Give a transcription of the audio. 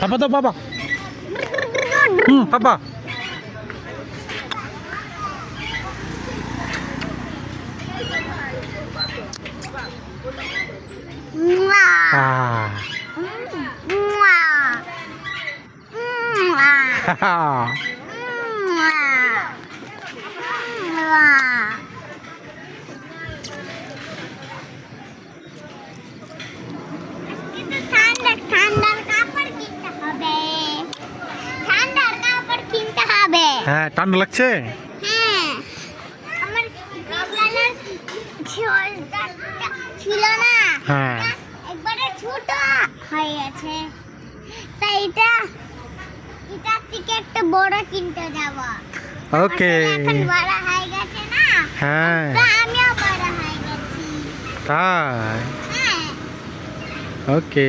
পাপা তো পাপা পাপা হ্যাঁ ঠান্ডা লাগছে ছিল না হ্যাঁ একবারে ছোট হয়ে গেছে তাই এটা থেকে একটা বড় কিনতে যাব ওকে এখন বড় হয়ে গেছে না হ্যাঁ তো আমিও বড় হয়ে গেছি তাই হ্যাঁ ওকে